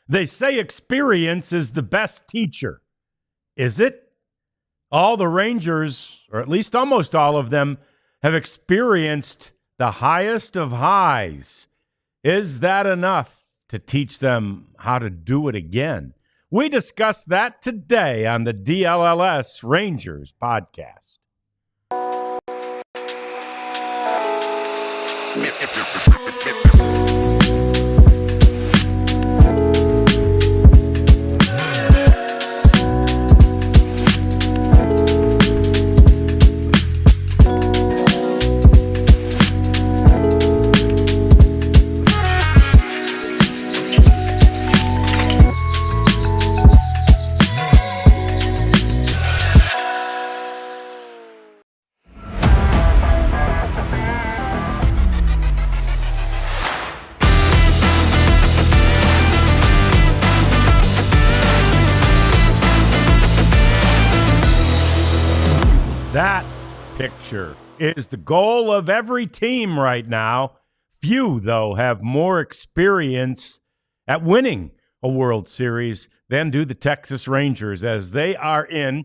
They say experience is the best teacher. Is it? All the Rangers, or at least almost all of them, have experienced the highest of highs. Is that enough to teach them how to do it again? We discuss that today on the DLLS Rangers Podcast. That picture is the goal of every team right now. Few, though, have more experience at winning a World Series than do the Texas Rangers, as they are in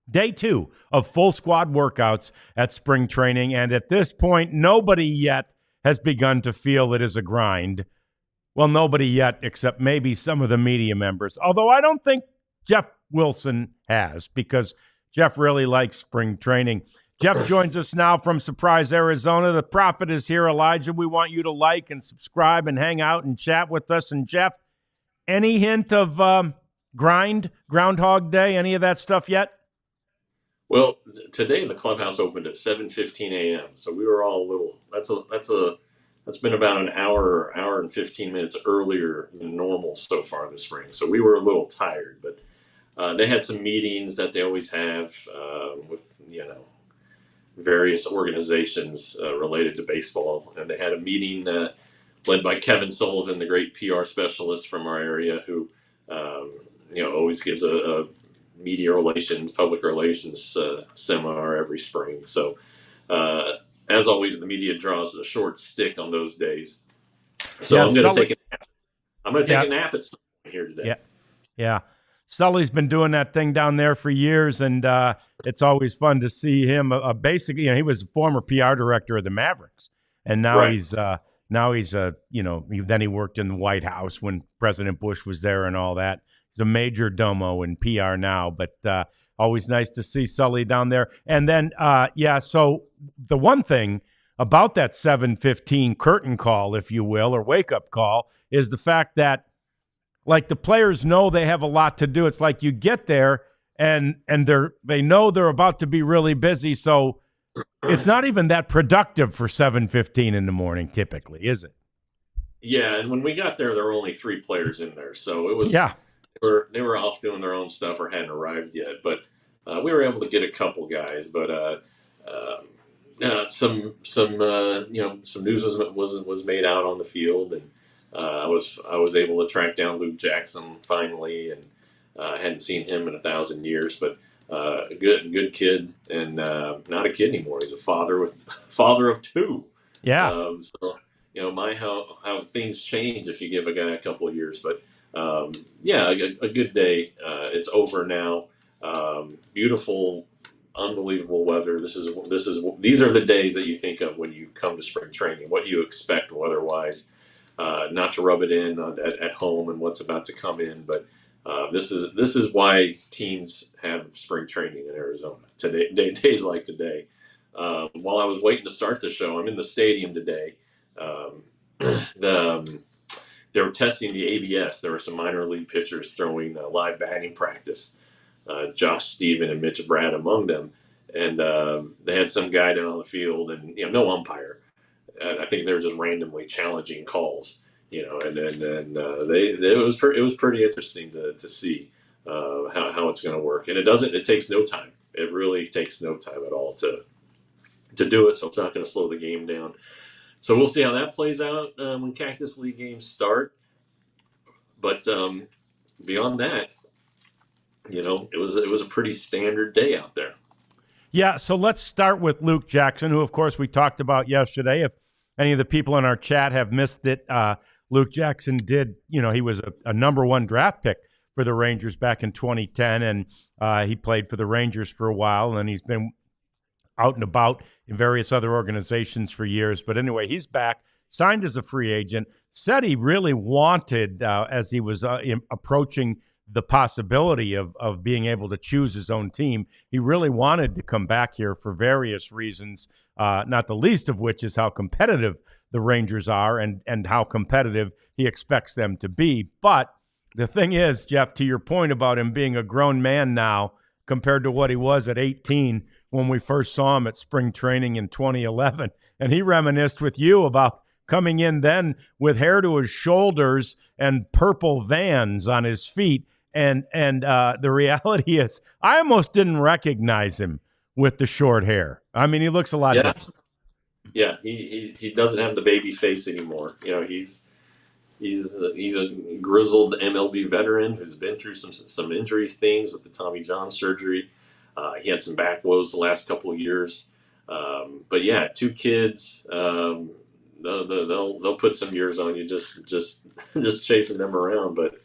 day 2 of full squad workouts at spring training. And at this point, nobody yet has begun to feel it is a grind. Well, nobody yet, except maybe some of the media members. Although I don't think Jeff Wilson has, because Jeff really likes spring training. Jeff joins us now from Surprise, Arizona. The Prophet is here, Elijah. We want you to like and subscribe and hang out and chat with us. And, Jeff, any hint of Groundhog Day, any of that stuff yet? Well, today the clubhouse opened at 7:15 a.m., so we were all a little. That's been about an hour and 15 minutes earlier than normal so far this spring. So we were a little tired, but they had some meetings that they always have with various organizations related to baseball, and they had a meeting led by Kevin Sullivan, the great PR specialist from our area, who always gives a media relations, public relations seminar every spring. So as always, the media draws the short stick on those days. So I'm going to take a nap. A nap at some point here today. Yeah. Sully's been doing that thing down there for years, and it's always fun to see him. Basically, he was a former PR director of the Mavericks, and now then he worked in the White House when President Bush was there and all that. He's a major domo in PR now, but always nice to see Sully down there. And then, so the one thing about that 7:15 curtain call, if you will, or wake-up call, is the fact that, like, the players know they have a lot to do. It's like you get there and they know they're about to be really busy, so it's not even that productive for 7:15 in the morning typically, is it? Yeah, and when we got there were only 3 players in there, so it was they were off doing their own stuff or hadn't arrived yet. But we were able to get a couple guys, but some news was made out on the field, and I was able to track down Luke Jackson finally, and hadn't seen him in 1,000 years. But a good kid, and not a kid anymore. He's a father of 2. Yeah. So how things change if you give a guy a couple of years. But a good day. It's over now. Beautiful, unbelievable weather. These are the days that you think of when you come to spring training. What you expect weather-wise. Not to rub it in at home and what's about to come in, but this is why teams have spring training in Arizona today. Days like today. While I was waiting to start the show, I'm in the stadium today. They were testing the ABS. There were some minor league pitchers throwing live batting practice. Josh Steven and Mitch Brad among them, and they had some guy down on the field, and no umpire. I think they were just randomly challenging calls, and then it was pretty interesting to see how it's going to work. And it takes no time. It really takes no time at all to do it. So it's not going to slow the game down. So we'll see how that plays out when Cactus League games start. But beyond that, it was a pretty standard day out there. Yeah, so let's start with Luke Jackson, who, of course, we talked about yesterday. If any of the people in our chat have missed it, Luke Jackson did, he was a number one draft pick for the Rangers back in 2010, and he played for the Rangers for a while, and he's been out and about in various other organizations for years. But anyway, he's back, signed as a free agent, said he really wanted, as he was approaching the possibility of being able to choose his own team, he really wanted to come back here for various reasons, not the least of which is how competitive the Rangers are and how competitive he expects them to be. But the thing is, Jeff, to your point about him being a grown man now compared to what he was at 18 when we first saw him at spring training in 2011, and he reminisced with you about coming in then with hair to his shoulders and purple Vans on his feet. And the reality is I almost didn't recognize him with the short hair. I mean, he looks a lot different. Yeah, he doesn't have the baby face anymore. He's a grizzled MLB veteran who's been through some injuries things with the Tommy John surgery. He had some back woes the last couple of years. But yeah, 2 kids. They'll put some years on you just chasing them around. But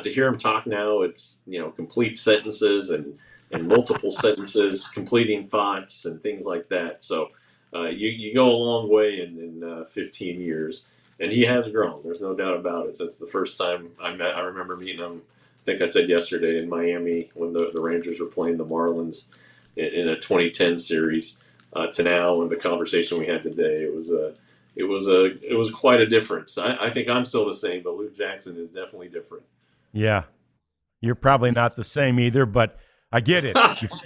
to hear him talk now, it's complete sentences and multiple sentences, completing thoughts and things like that. So you go a long way in 15 years, and he has grown. There's no doubt about it. Since the first time I remember meeting him. I think I said yesterday in Miami when the Rangers were playing the Marlins in a 2010 series to now, and the conversation we had today, it was quite a difference. I think I'm still the same, but Luke Jackson is definitely different. Yeah, you're probably not the same either, but I get it.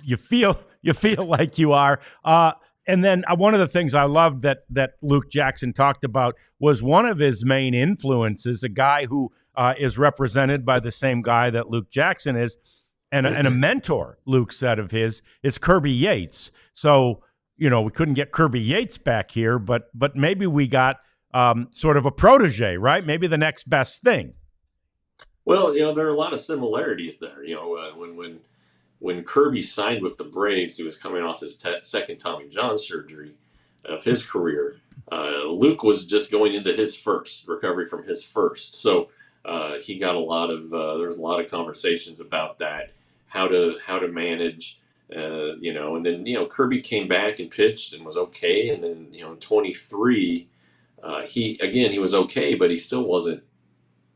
you feel like you are. And then one of the things I loved that Luke Jackson talked about was one of his main influences, a guy who is represented by the same guy that Luke Jackson is, and a mentor, Luke said of his, is Kirby Yates. So, we couldn't get Kirby Yates back here, but maybe we got sort of a protege, right? Maybe the next best thing. Well, there are a lot of similarities there. When Kirby signed with the Braves, he was coming off his second Tommy John surgery of his career. Luke was just going into his first recovery from his first. So he got there's a lot of conversations about that, how to manage, and then, Kirby came back and pitched and was okay. And then, in 23, he was okay, but he still wasn't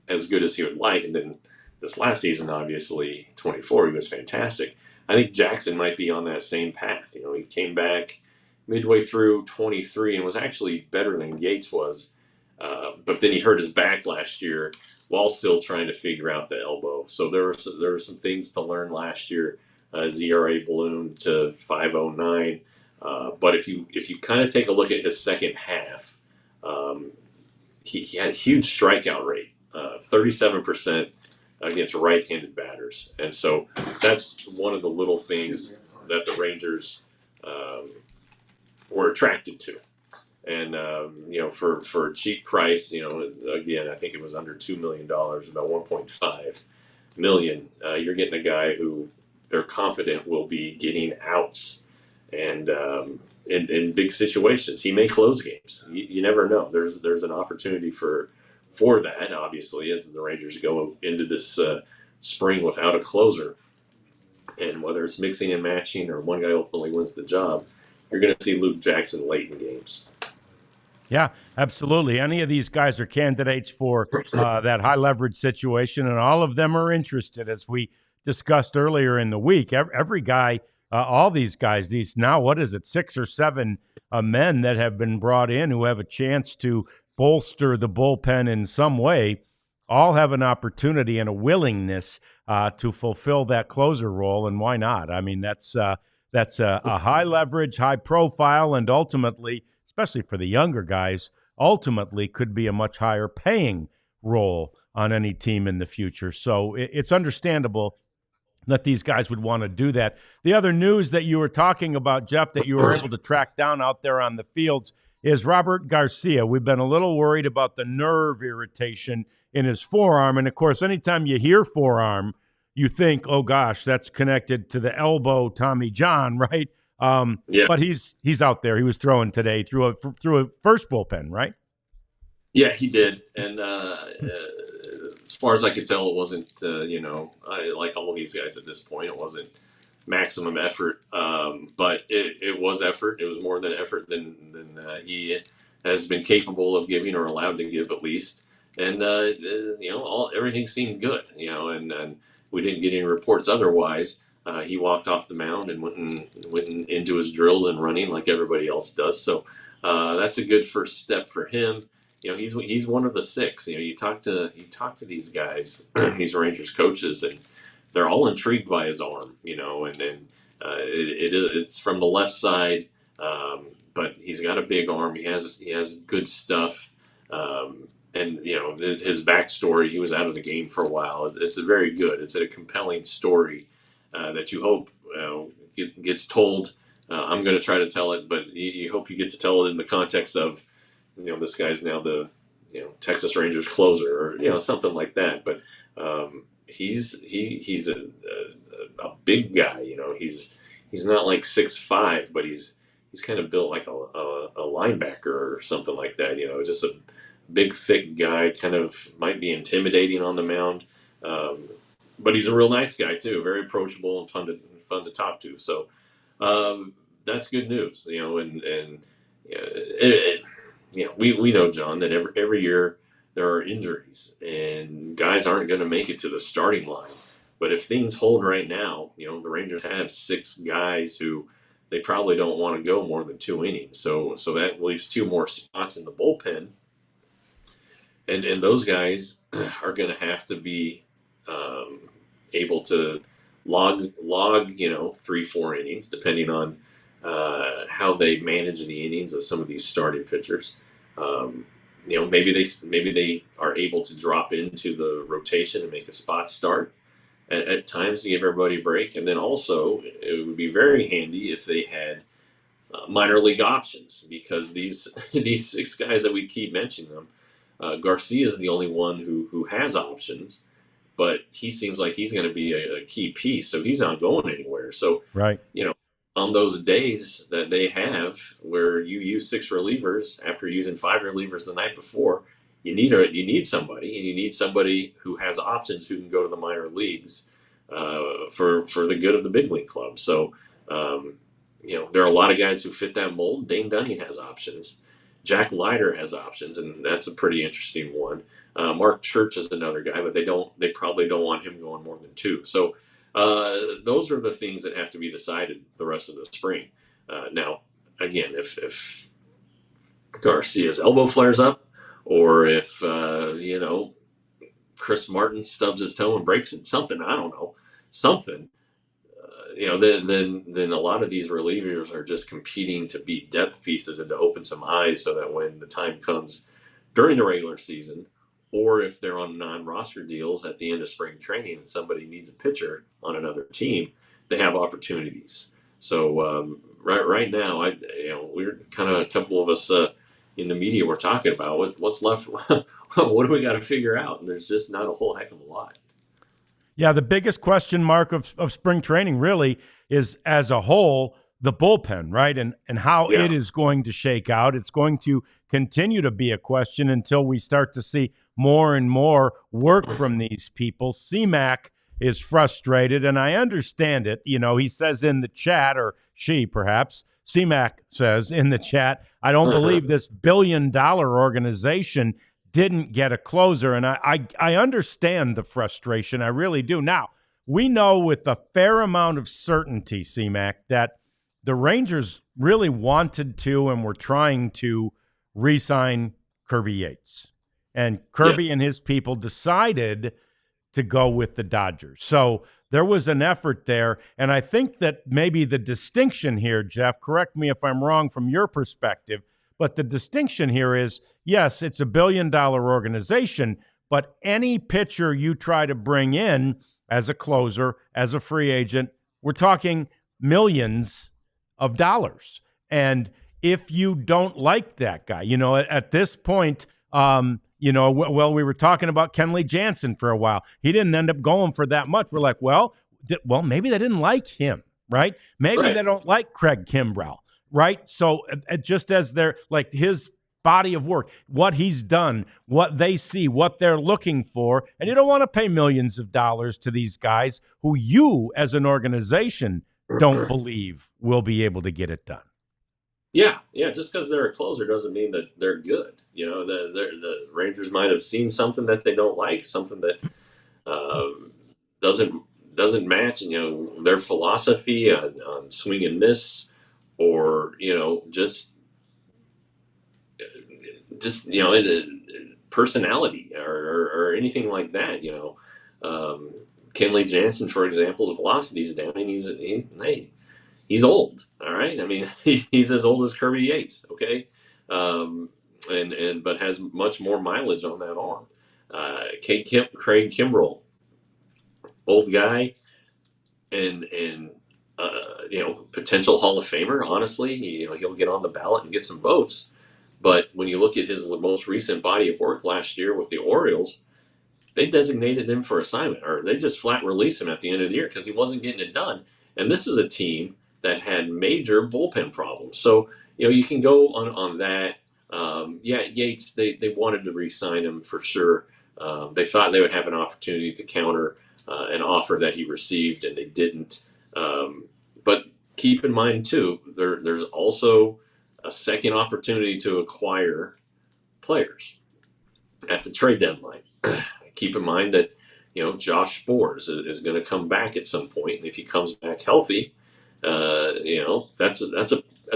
as good as he would like. And then this last season, obviously 24, he was fantastic. I think Jackson might be on that same path. He came back midway through 23 and was actually better than Yates was. But then he hurt his back last year while still trying to figure out the elbow. So there were some things to learn last year. His ERA ballooned to 5.09. But if you kind of take a look at his second half, he had a huge strikeout rate, 37% against right-handed batters. And so that's one of the little things that the Rangers were attracted to. And, for a cheap price, again, I think it was under $2 million, about $1.5 million. You're getting a guy who they're confident will be getting outs and in big situations. He may close games. You never know. There's an opportunity for that, obviously, as the Rangers go into this spring without a closer. And whether it's mixing and matching or one guy ultimately wins the job, you're going to see Luke Jackson late in games. Yeah, absolutely. Any of these guys are candidates for that high leverage situation, and all of them are interested, as we discussed earlier in the week. Every guy, all these guys, these now, 6 or 7 men that have been brought in who have a chance to bolster the bullpen in some way, all have an opportunity and a willingness to fulfill that closer role, and why not? I mean, that's a high leverage, high profile, and ultimately, especially for the younger guys, ultimately could be a much higher paying role on any team in the future. So it's understandable that these guys would want to do that. The other news that you were talking about, Jeff, that you were able to track down out there on the fields is Robert Garcia. We've been a little worried about the nerve irritation in his forearm. And, of course, anytime you hear forearm, you think, oh, gosh, that's connected to the elbow Tommy John, right? Yeah. But he's out there. He was throwing today through a first bullpen, right? Yeah, he did. And as far as I could tell, it wasn't, like all these guys at this point, it wasn't maximum effort. But it was effort. It was more than effort than he has been capable of giving or allowed to give, at least. And, everything seemed good, and we didn't get any reports otherwise. He walked off the mound and went into his drills and running like everybody else does. So that's a good first step for him. He's one of the six. You talk to these guys, these Rangers coaches, and they're all intrigued by his arm. It's from the left side, but he's got a big arm. He has good stuff, and his backstory. He was out of the game for a while. It's a very good. It's a compelling story that you hope gets told. I'm going to try to tell it, but you hope you get to tell it in the context of, this guy's now the, Texas Rangers closer, or something like that. But he's a big guy. He's not like 6'5", but he's kind of built like a linebacker or something like that. Just a big, thick guy. Kind of might be intimidating on the mound, but he's a real nice guy too. Very approachable and fun to talk to. So that's good news. We know, John, that every year there are injuries and guys aren't going to make it to the starting line. But if things hold right now, the Rangers have 6 guys who they probably don't want to go more than 2 innings. So that leaves 2 more spots in the bullpen. And those guys are going to have to be able to log 3-4 innings, depending on how they manage the innings of some of these starting pitchers. Maybe they are able to drop into the rotation and make a spot start at times to give everybody a break. And then also, it would be very handy if they had minor league options, because these 6 guys that we keep mentioning them, Garcia is the only one who has options, but he seems like he's going to be a key piece, so he's not going anywhere. So, right. On those days that they have where you use 6 relievers after using 5 relievers the night before, you need somebody, and you need somebody who has options who can go to the minor leagues for the good of the big league club. So, there are a lot of guys who fit that mold. Dane Dunning has options. Jack Leiter has options, and that's a pretty interesting one. Mark Church is another guy, but they probably don't want him going more than 2. So those are the things that have to be decided the rest of the spring. Now, again, if Garcia's elbow flares up, or if Chris Martin stubs his toe and breaks it, something, I don't know, something. Then a lot of these relievers are just competing to be depth pieces and to open some eyes, so that when the time comes during the regular season, or if they're on non-roster deals at the end of spring training and somebody needs a pitcher on another team, they have opportunities. So right now, we're kind of, a couple of us in the media were talking about what's left. What do we got to figure out? And there's just not a whole heck of a lot. Yeah, the biggest question mark of spring training really is, as a whole, the bullpen, right? And how it is going to shake out. It's going to continue to be a question until we start to see more and more work from these people. CMAC is frustrated, and I understand it. He says in the chat, or she perhaps, CMAC says in the chat, I don't believe this billion-dollar organization didn't get a closer, and I understand the frustration. I really do. Now, we know with a fair amount of certainty, CMAC, that the Rangers really wanted to and were trying to re-sign Kirby Yates. And Kirby and his people decided to go with the Dodgers. So there was an effort there, and I think that maybe the distinction here, Jeff, correct me if I'm wrong from your perspective, but the distinction here is, yes, it's a billion-dollar organization, but any pitcher you try to bring in as a closer, as a free agent, we're talking millions of dollars. And if you don't like that guy, at this point, we were talking about Kenley Jansen for a while. He didn't end up going for that much. We're like, well, maybe they didn't like him, right? Maybe they don't like Craig Kimbrell, right? So just as they're like, his body of work, what he's done, what they see, what they're looking for. And you don't want to pay millions of dollars to these guys who you as an organization don't believe will be able to get it done. Yeah. Just because they're a closer doesn't mean that they're good. The Rangers might have seen something that they don't like, something that doesn't match, their philosophy on swing and miss, or just personality or anything like that. Kenley Jansen, for example, his velocity is down, and he's old. All right, I mean he's as old as Kirby Yates. Okay, but has much more mileage on that arm. Craig Kimbrell, old guy, and potential Hall of Famer. Honestly, he'll get on the ballot and get some votes. But when you look at his most recent body of work last year with the Orioles, they designated him for assignment, or they just flat released him at the end of the year because he wasn't getting it done. And this is a team that had major bullpen problems. So, you can go on that. Yates, they wanted to re-sign him for sure. They thought they would have an opportunity to counter an offer that he received, and they didn't. But keep in mind, too, there's also a second opportunity to acquire players at the trade deadline. Keep in mind that Josh Spores is going to come back at some point, and if he comes back healthy, that's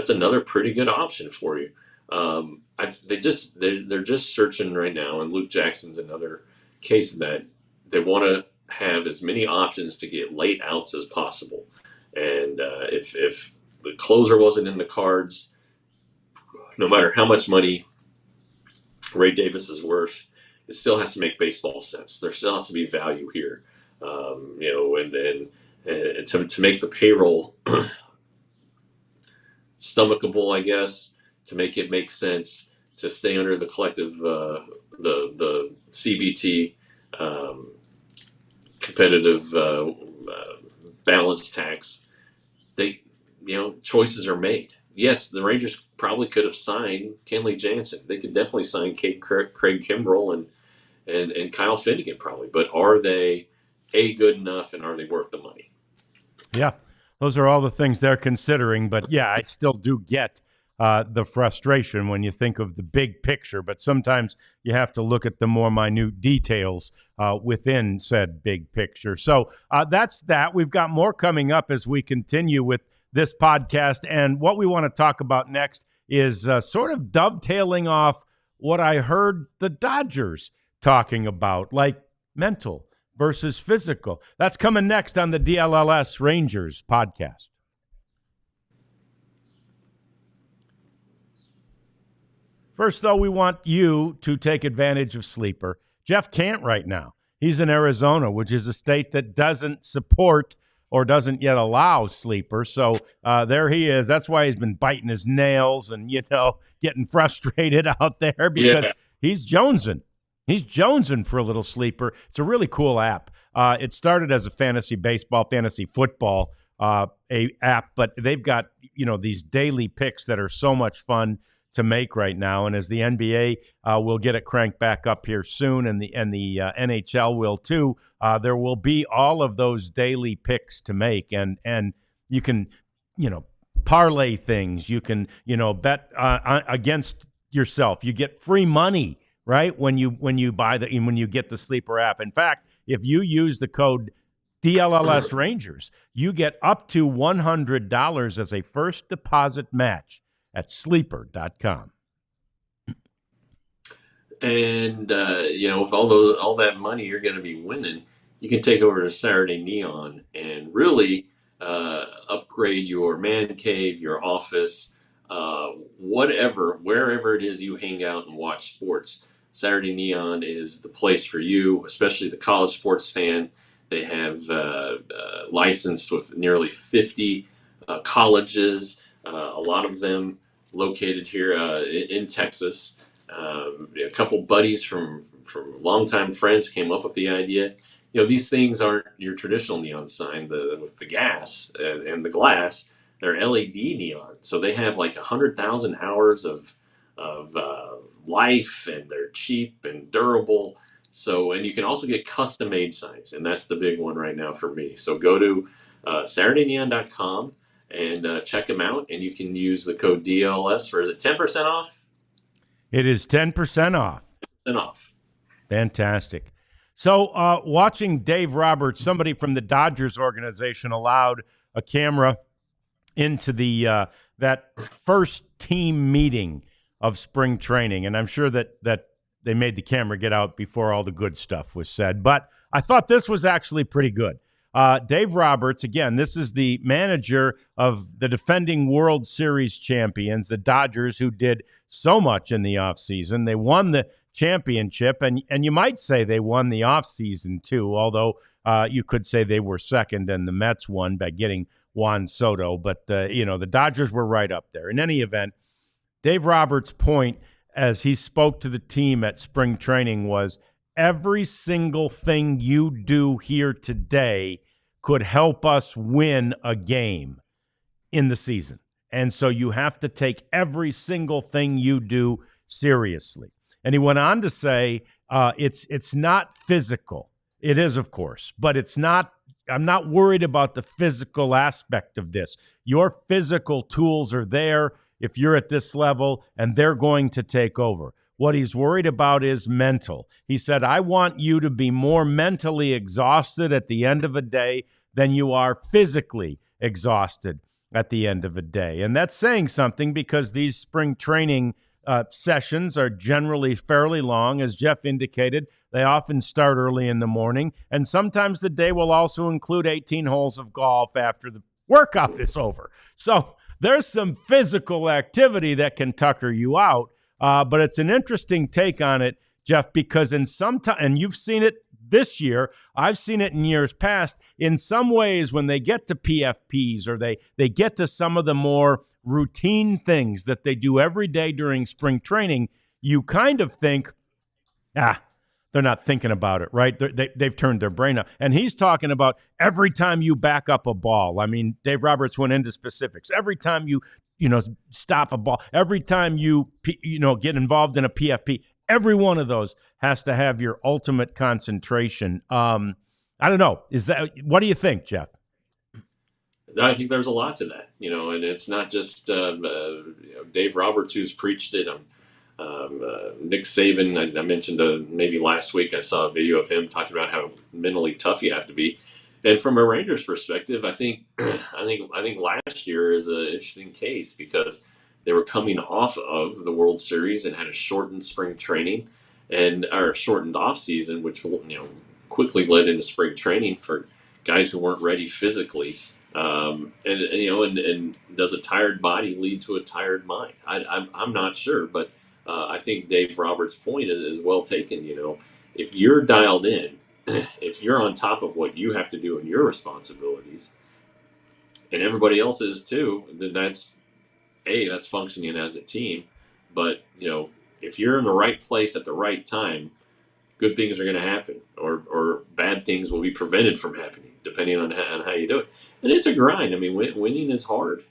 another pretty good option for you. They're just searching right now, and Luke Jackson's another case of that. They want to have as many options to get late outs as possible, and if the closer wasn't in the cards, no matter how much money Ray Davis is worth, it still has to make baseball sense. There still has to be value here, and to make the payroll stomachable, I guess, to make it make sense, to stay under the collective, the CBT, competitive balance tax. Choices are made. Yes, the Rangers probably could have signed Kenley Jansen. They could definitely sign Craig Kimbrell and Kyle Finnegan probably. But are they good enough, and are they worth the money? Yeah, those are all the things they're considering. But yeah, I still do get the frustration when you think of the big picture. But sometimes you have to look at the more minute details within said big picture. So that's that. We've got more coming up as we continue with this podcast. And what we want to talk about next is sort of dovetailing off what I heard the Dodgers talking about, like mental versus physical. That's coming next on the DLLS Rangers Podcast. First, though, we want you to take advantage of Sleeper. Jeff can't right now. He's in Arizona, which is a state that doesn't support or doesn't yet allow Sleeper. So there he is. That's why he's been biting his nails and, getting frustrated out there because he's jonesing. He's jonesing for a little Sleeper. It's a really cool app. It started as a fantasy baseball, fantasy football app, but they've got, these daily picks that are so much fun to make right now. And as the NBA will get it cranked back up here soon, and the NHL will too, there will be all of those daily picks to make, and you can parlay things. You can bet against yourself. You get free money, right, when you get the Sleeper app. In fact, if you use the code DLLS Rangers, you get up to $100 as a first deposit match at sleeper.com. And, with all that money you're going to be winning, you can take over to Saturday Neon and really upgrade your man cave, your office, wherever it is you hang out and watch sports. Saturday Neon is the place for you, especially the college sports fan. They have licensed with nearly 50 colleges, a lot of them located here in Texas. A couple buddies from longtime friends came up with the idea. These things aren't your traditional neon sign with the gas and the glass. They're LED neon, so they have like 100,000 hours of of life, and they're cheap and durable. So, and you can also get custom made signs, and that's the big one right now for me. So go to SaturdayNeon.com and check them out, and you can use the code DLS for, is it 10% off? It is 10% off. 10% off. Fantastic. So watching Dave Roberts, somebody from the Dodgers organization allowed a camera into the that first team meeting of spring training, and I'm sure that they made the camera get out before all the good stuff was said. But I thought this was actually pretty good. Dave Roberts, again, this is the manager of the defending World Series champions, the Dodgers, who did so much in the offseason. They won the championship, and you might say they won the offseason too, although you could say they were second and the Mets won by getting Juan Soto. But, the Dodgers were right up there. In any event, Dave Roberts' point as he spoke to the team at spring training was, every single thing you do here today could help us win a game in the season. And so you have to take every single thing you do seriously. And he went on to say, it's not physical. It is, of course, but it's not. I'm not worried about the physical aspect of this. Your physical tools are there if you're at this level, and they're going to take over. What he's worried about is mental. He said, I want you to be more mentally exhausted at the end of a day than you are physically exhausted at the end of a day. And that's saying something, because these spring training sessions are generally fairly long. As Jeff indicated, they often start early in the morning, and sometimes the day will also include 18 holes of golf after the workout is over. So there's some physical activity that can tucker you out, but it's an interesting take on it, Jeff, because in some time, and you've seen it this year, I've seen it in years past, in some ways when they get to PFPs or they get to some of the more routine things that they do every day during spring training, you kind of think, they're not thinking about it, right? They've turned their brain up. And he's talking about every time you back up a ball. I mean, Dave Roberts went into specifics. Every time you stop a ball, every time you get involved in a PFP, every one of those has to have your ultimate concentration. I don't know. What do you think, Jeff? I think there's a lot to that, and it's not just Dave Roberts who's preached it. Nick Saban, I mentioned maybe last week, I saw a video of him talking about how mentally tough you have to be. And from a Rangers perspective, I think last year is an interesting case, because they were coming off of the World Series and had a shortened spring training or shortened off season, which quickly led into spring training for guys who weren't ready physically. And does a tired body lead to a tired mind? I'm not sure, but I think Dave Roberts' point is well taken. If you're dialed in, if you're on top of what you have to do in your responsibilities, and everybody else is too, then that's functioning as a team. But if you're in the right place at the right time, good things are going to happen, or bad things will be prevented from happening, depending on how you do it. And it's a grind. I mean, winning is hard.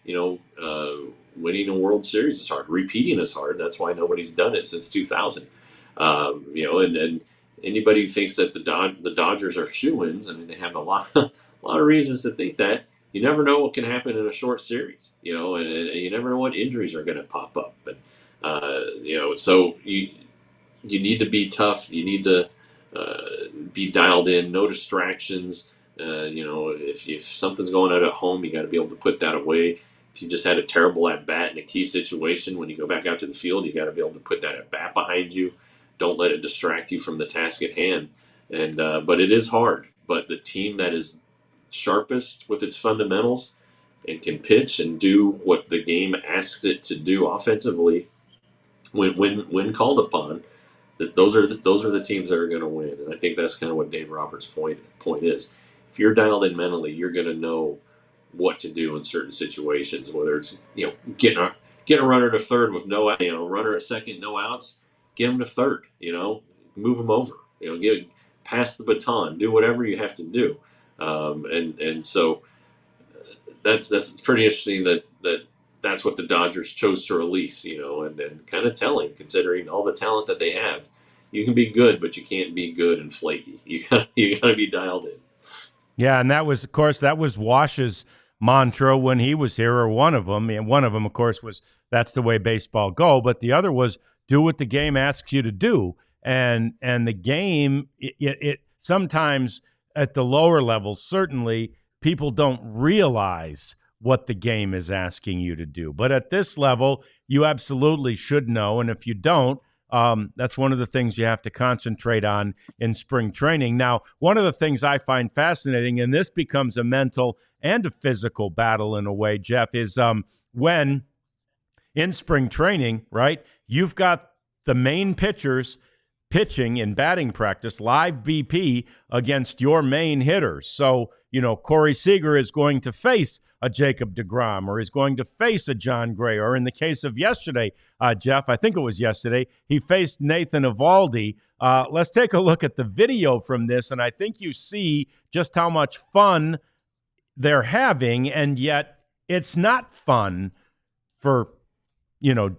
Winning a World Series is hard. Repeating is hard. That's why nobody's done it since 2000. And anybody who thinks that the Dodgers are shoo-ins, I mean, they have a lot of reasons to think that. You never know what can happen in a short series, and you never know what injuries are going to pop up. But, so you need to be tough. You need to be dialed in, no distractions. If something's going on at home, you got to be able to put that away. If you just had a terrible at-bat in a key situation, when you go back out to the field, you got to be able to put that at-bat behind you. Don't let it distract you from the task at hand. And but it is hard. But the team that is sharpest with its fundamentals and can pitch and do what the game asks it to do offensively, when called upon, that those are the teams that are going to win. And I think that's kind of what Dave Roberts' point is. If you're dialed in mentally, you're going to know what to do in certain situations. Whether it's getting a runner to third with no runner at second, no outs, get them to third. Move them over. Pass the baton. Do whatever you have to do. And so that's pretty interesting that that's what the Dodgers chose to release, and kind of telling, considering all the talent that they have. You can be good, but you can't be good and flaky. You gotta be dialed in. Yeah, and that was, of course, that was Wash's mantra when he was here, or one of them. And one of them, of course, was that's the way baseball go. But the other was do what the game asks you to do. And the game, it sometimes at the lower levels, certainly people don't realize what the game is asking you to do. But at this level, you absolutely should know. And if you don't, that's one of the things you have to concentrate on in spring training. Now, one of the things I find fascinating, and this becomes a mental and a physical battle in a way, Jeff, is when in spring training, right, you've got the main pitchers pitching in batting practice, live BP against your main hitters. So, Corey Seager is going to face a Jacob deGrom, or is going to face a John Gray, or in the case of yesterday, Jeff, I think it was yesterday, he faced Nathan Eovaldi. Let's take a look at the video from this, and I think you see just how much fun they're having, and yet it's not fun for for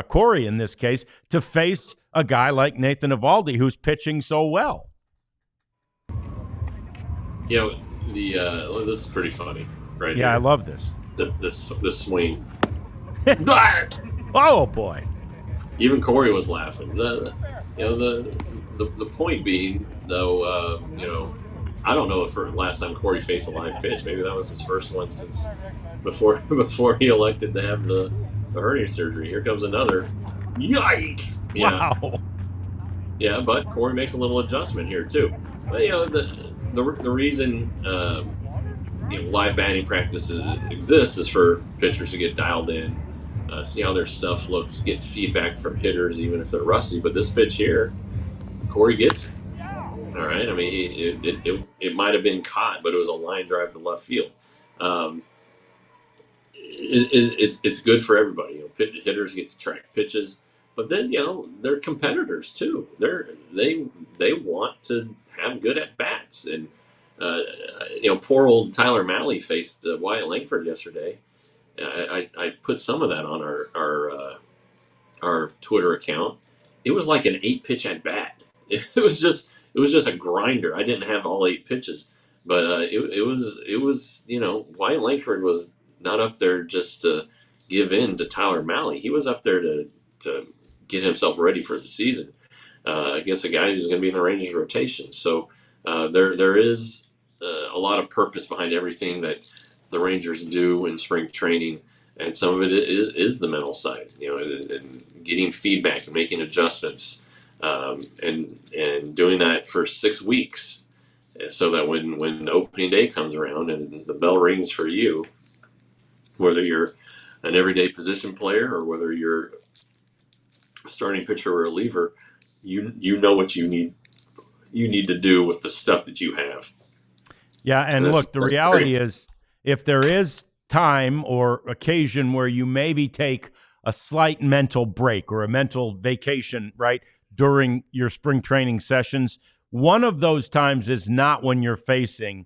Corey in this case, to face a guy like Nathan Eovaldi who's pitching so well. This is pretty funny, right? Yeah, here. I love this. This swing. Oh boy! Even Corey was laughing. The point being, though, I don't know if last time Corey faced a live pitch, maybe that was his first one since before he elected to have the hernia surgery. Here comes another. Yikes! Yeah. Wow. Yeah, but Corey makes a little adjustment here too. But, the reason live batting practice exists is for pitchers to get dialed in, see how their stuff looks, get feedback from hitters, even if they're rusty. But this pitch here, Corey gets. All right. I mean, it might have been caught, but it was a line drive to left field. It's good for everybody. Hitters get to track pitches, but then they're competitors too. They want to have good at bats, and poor old Tyler Mahle faced Wyatt Langford yesterday. I put some of that on our Twitter account. It was like an 8-pitch at bat. It was just a grinder. I didn't have all 8 pitches, but it was Wyatt Langford was not up there just to give in to Tyler Mahle. He was up there to get himself ready for the season against a guy who's going to be in the Rangers rotation. So there is a lot of purpose behind everything that the Rangers do in spring training, and some of it is the mental side, and getting feedback and making adjustments, and doing that for 6 weeks, so that when opening day comes around and the bell rings for you, whether you're an everyday position player or whether you're a starting pitcher or a reliever, you know what you need to do with the stuff that you have. Yeah, and look, the reality is, if there is time or occasion where you maybe take a slight mental break or a mental vacation, right, during your spring training sessions, one of those times is not when you're facing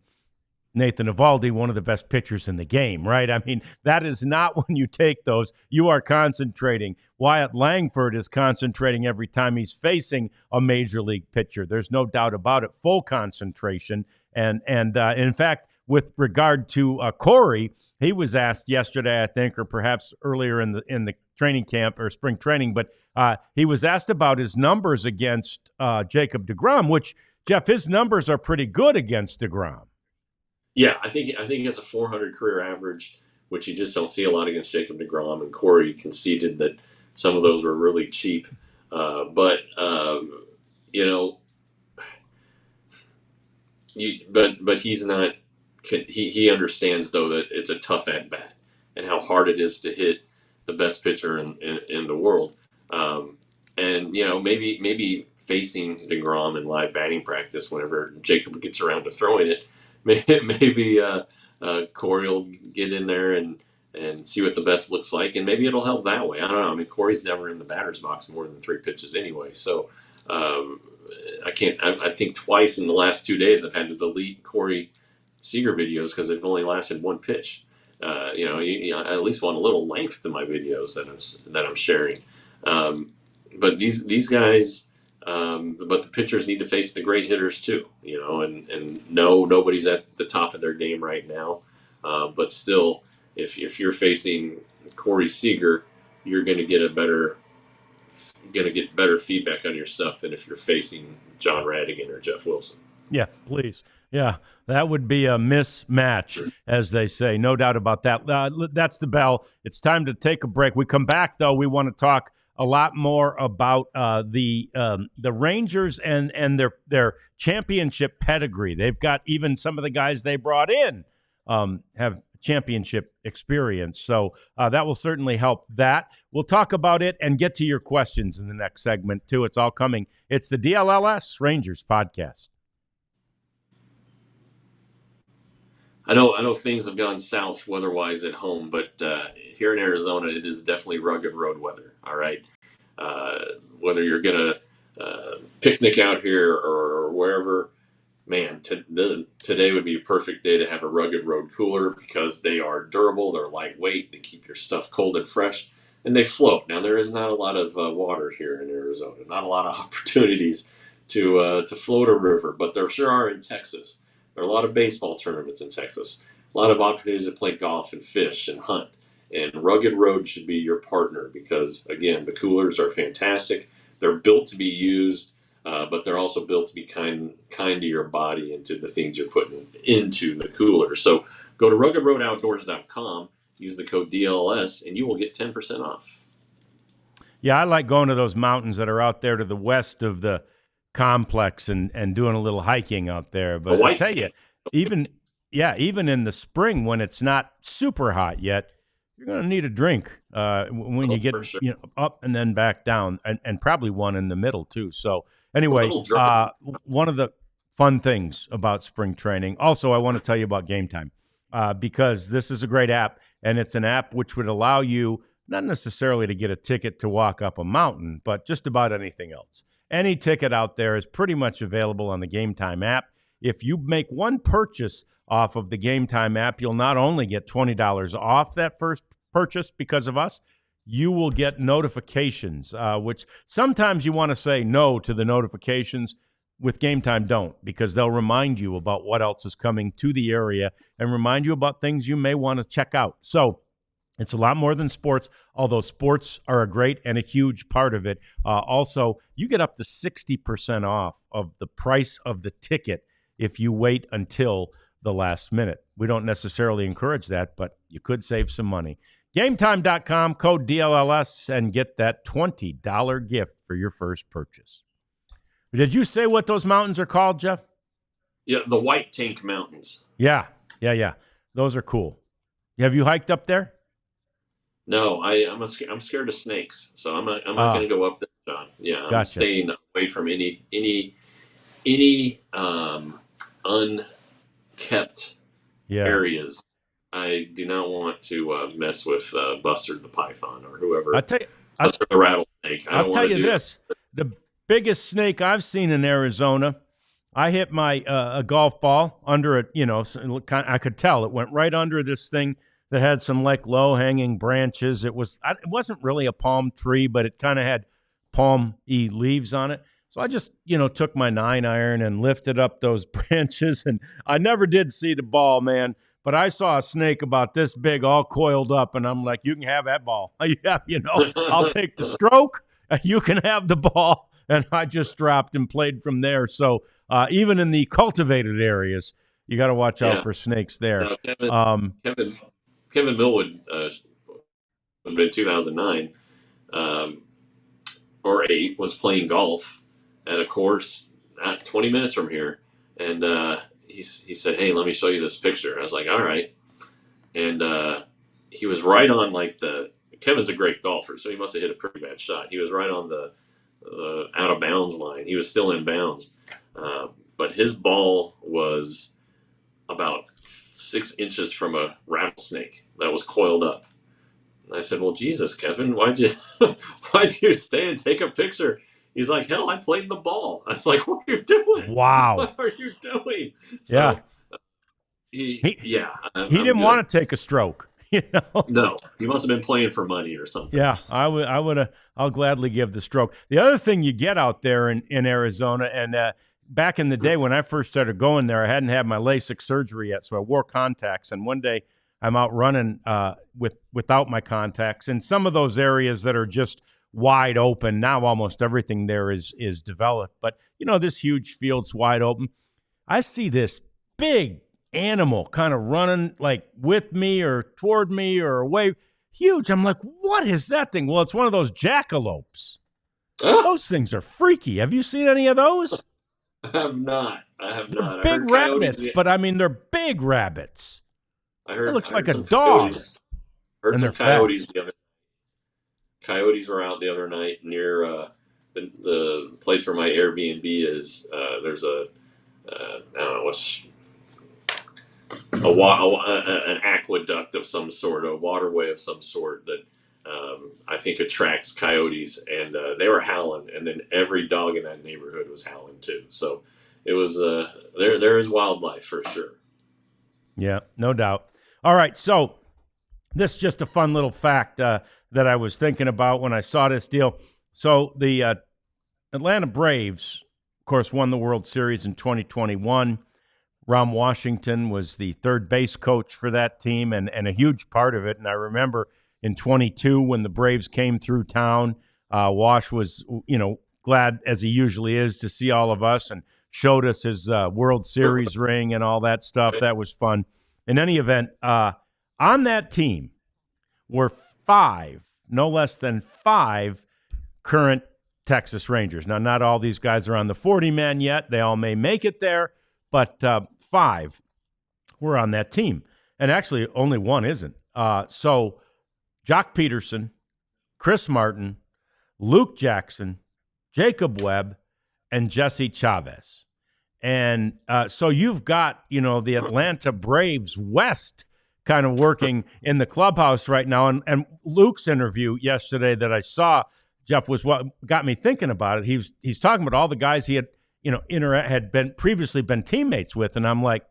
Nathan Eovaldi, one of the best pitchers in the game, right? I mean, that is not when you take those. You are concentrating. Wyatt Langford is concentrating every time he's facing a major league pitcher. There's no doubt about it. Full concentration. And in fact, with regard to Corey, he was asked yesterday, I think, or perhaps earlier in the training camp or spring training, but he was asked about his numbers against Jacob deGrom, which, Jeff, his numbers are pretty good against deGrom. Yeah, I think he has a 400 career average, which you just don't see a lot against Jacob deGrom. And Corey conceded that some of those were really cheap, but he's not. He understands though that it's a tough at bat and how hard it is to hit the best pitcher in the world. And maybe facing deGrom in live batting practice whenever Jacob gets around to throwing it. Maybe Corey will get in there and see what the best looks like, and maybe it'll help that way. I don't know. I mean, Corey's never in the batter's box more than 3 pitches anyway, so I think twice in the last 2 days I've had to delete Corey Seager videos because they've only lasted 1 pitch. You I at least want a little length to my videos that I'm sharing. But these guys, but the pitchers need to face the great hitters too. And no, nobody's at the top of their game right now. But still, if you're facing Corey Seager, you're going to get better feedback on your stuff than if you're facing John Radigan or Jeff Wilson. Yeah, please. Yeah, that would be a mismatch, as they say. No doubt about that. That's the bell. It's time to take a break. We come back, though. We want to talk a lot more about the Rangers and their championship pedigree. They've got even some of the guys they brought in have championship experience. So that will certainly help that. We'll talk about it and get to your questions in the next segment, too. It's all coming. It's the DLLS Rangers Podcast. I know things have gone south weather-wise at home, but here in Arizona, it is definitely rugged road weather, all right? Whether you're going to picnic out here or wherever, man, today would be a perfect day to have a rugged road cooler because they are durable, they're lightweight, they keep your stuff cold and fresh, and they float. Now, there is not a lot of water here in Arizona, not a lot of opportunities to float a river, but there sure are in Texas. There are a lot of baseball tournaments in Texas, a lot of opportunities to play golf and fish and hunt. And Rugged Road should be your partner because, again, the coolers are fantastic. They're built to be used, but they're also built to be kind to your body and to the things you're putting into the cooler. So go to ruggedroadoutdoors.com, use the code DLLS, and you will get 10% off. Yeah, I like going to those mountains that are out there to the west of the complex and doing a little hiking out there. But I tell you, even in the spring when it's not super hot yet, you're going to need a drink when you get up and then back down, and probably one in the middle too. So anyway, one of the fun things about spring training. Also, I want to tell you about Game Time because this is a great app, and it's an app which would allow you not necessarily to get a ticket to walk up a mountain, but just about anything else. Any ticket out there is pretty much available on the Game Time app. If you make one purchase off of the Game Time app, you'll not only get $20 off that first purchase because of us, you will get notifications, which sometimes you want to say no to the notifications. With Game Time, don't, because they'll remind you about what else is coming to the area and remind you about things you may want to check out. So it's a lot more than sports, although sports are a great and a huge part of it. Also, you get up to 60% off of the price of the ticket if you wait until the last minute. We don't necessarily encourage that, but you could save some money. GameTime.com, code DLLS, and get that $20 gift for your first purchase. Did you say what those mountains are called, Jeff? Yeah, the White Tank Mountains. Yeah. Those are cool. Have you hiked up there? No, I'm scared of snakes, so I'm not going to go up there, John. Yeah, I'm staying away from any unkept areas. I do not want to mess with Buster the Python or whoever. Buster the Rattlesnake. I'll tell you this: the biggest snake I've seen in Arizona. I hit my a golf ball under it. I could tell it went right under this thing that had some like low-hanging branches. It wasn't really a palm tree, but it kind of had palm-y leaves on it. So I just, took my 9-iron and lifted up those branches, and I never did see the ball, man. But I saw a snake about this big, all coiled up, and I'm like, you can have that ball. I'll take the stroke, and you can have the ball. And I just dropped and played from there. So even in the cultivated areas, you got to watch out for snakes there. Kevin Millwood, in 2009 or 8, was playing golf at a course at 20 minutes from here, and he said, "Hey, let me show you this picture." I was like, "All right," and he was right on Kevin's a great golfer, so he must have hit a pretty bad shot. He was right on the out of bounds line. He was still in bounds, but his ball was about 6 inches from a rattlesnake that was coiled up. And I said, "Well, Jesus, Kevin, why'd you stay and take a picture?" He's like, "Hell, I played the ball." I was like, "What are you doing? Wow. What are you doing?" So, he didn't want to take a stroke. You know? No, he must have been playing for money or something. Yeah, I'll gladly give the stroke. The other thing you get out there in Arizona, and back in the day when I first started going there, I hadn't had my LASIK surgery yet, so I wore contacts. And one day I'm out running without my contacts in some of those areas that are just wide open. Now almost everything there is developed, but this huge field's wide open. I see this big animal kind of running like with me or toward me or away. Huge. I'm like, what is that thing? Well, it's one of those jackalopes. Those things are freaky. Have you seen any of those? I have not. They're big rabbits, but I mean, they're big rabbits. It looks like a dog. Heard some coyotes the other night. Coyotes were out the other night near the place where my Airbnb is. There's I don't know, an aqueduct of some sort, a waterway of some sort that I think attracts coyotes, and they were howling, and then every dog in that neighborhood was howling too. So it was there is wildlife for sure. Yeah, no doubt. All right, so this is just a fun little fact that I was thinking about when I saw this deal. So the Atlanta Braves, of course, won the World Series in 2021. Ron Washington was the third base coach for that team and a huge part of it. And I remember in 22 when the Braves came through town, Wash was, glad as he usually is to see all of us and showed us his World Series ring and all that stuff. That was fun. In any event, on that team were no less than five current Texas Rangers. Now, not all these guys are on the 40-man yet. They all may make it there, but five were on that team. And actually, only one isn't. So Joc Pederson, Chris Martin, Luke Jackson, Jacob Webb, and Jesse Chavez. And so you've got, the Atlanta Braves West kind of working in the clubhouse right now. And Luke's interview yesterday that I saw, Jeff, was what got me thinking about it. He's talking about all the guys he had, had previously been teammates with. And I'm like,